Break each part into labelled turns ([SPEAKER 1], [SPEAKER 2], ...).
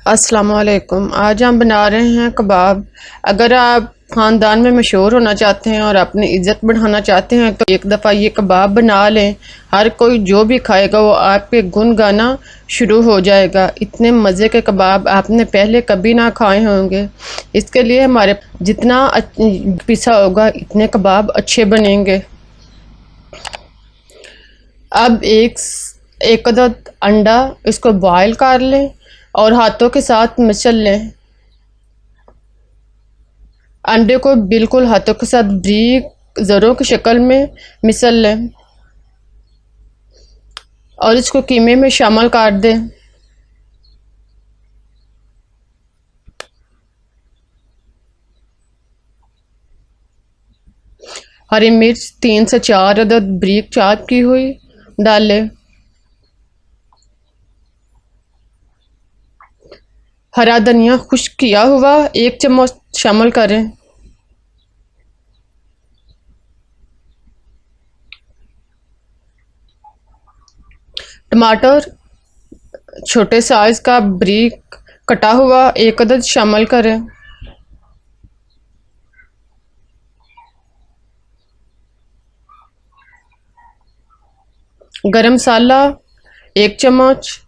[SPEAKER 1] अस्सलामुअलैकुम। आज हम बना रहे हैं कबाब। अगर आप ख़ानदान में मशहूर होना चाहते हैं और अपनी इज़्ज़त बढ़ाना चाहते हैं तो एक दफ़ा ये कबाब बना लें। हर कोई जो भी खाएगा वो आपके गुण गाना शुरू हो जाएगा। इतने मज़े के कबाब आपने पहले कभी ना खाए होंगे। इसके लिए हमारे जितना पिसा होगा इतने कबाब अच्छे बनेंगे। अब एक अदद अंडा इसको बॉयल कर लें और हाथों के साथ मसल लें। अंडे को बिल्कुल हाथों के साथ बारीक ज़रों की शक्ल में मिसल लें और इसको कीमे में शामिल कर दें। हरी मिर्च 3 से 4 अदद बारीक चॉप की हुई डालें। हरा धनिया खुश्क किया हुआ 1 चम्मच शामिल करें। टमाटर छोटे साइज का बारीक कटा हुआ 1 अदद शामिल करें। गरम मसाला 1 चम्मच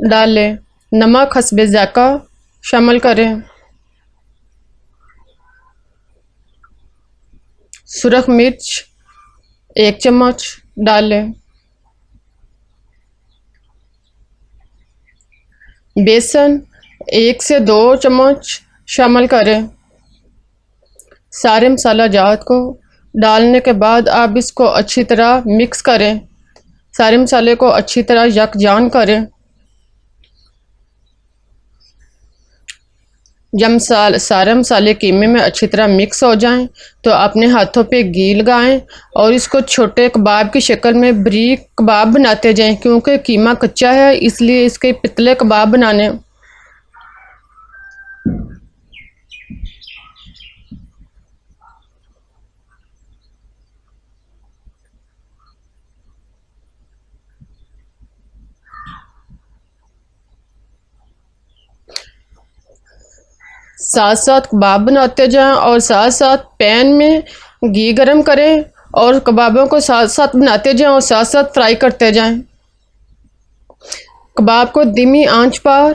[SPEAKER 1] डालें। नमक हस्बे ज़ायक़ा शामिल करें। सुरख मिर्च 1 चम्मच डालें। बेसन 1 से 2 चम्मच शामिल करें। सारे मसाला जात को डालने के बाद आप इसको अच्छी तरह मिक्स करें। सारे मसाले को अच्छी तरह यकजान करें। जब सारे मसाले कीमे में अच्छी तरह मिक्स हो जाएं तो अपने हाथों पे घी लगाएं और इसको छोटे कबाब की शक्ल में बारीक कबाब बनाते जाएं। क्योंकि कीमा कच्चा है इसलिए इसके पतले कबाब बनाने। साथ साथ कबाब बनाते जाएं और साथ साथ पैन में घी गरम करें और कबाबों को साथ साथ बनाते जाएं और साथ साथ फ्राई करते जाएं। कबाब को धीमी आंच पर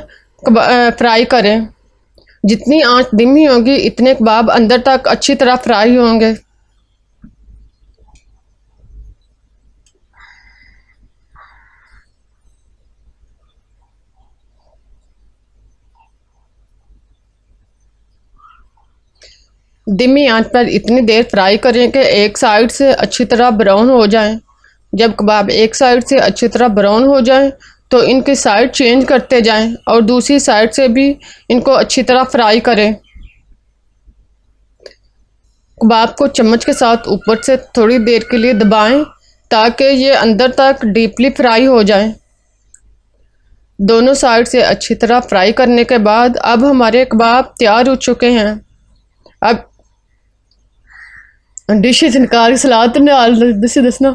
[SPEAKER 1] फ्राई करें। जितनी आंच धीमी होगी इतने कबाब अंदर तक अच्छी तरह फ्राई होंगे। धीमी आंच पर इतनी देर फ्राई करें कि एक साइड से अच्छी तरह ब्राउन हो जाएं। जब कबाब एक साइड से अच्छी तरह ब्राउन हो जाएं तो इनकी साइड चेंज करते जाएं और दूसरी साइड से भी इनको अच्छी तरह फ्राई करें। कबाब को चम्मच के साथ ऊपर से थोड़ी देर के लिए दबाएं ताकि ये अंदर तक डीपली फ्राई हो जाएं। दोनों साइड से अच्छी तरह फ्राई करने के बाद अब हमारे कबाब तैयार हो चुके हैं। अब डिश निकाल सलाद दसी दसना।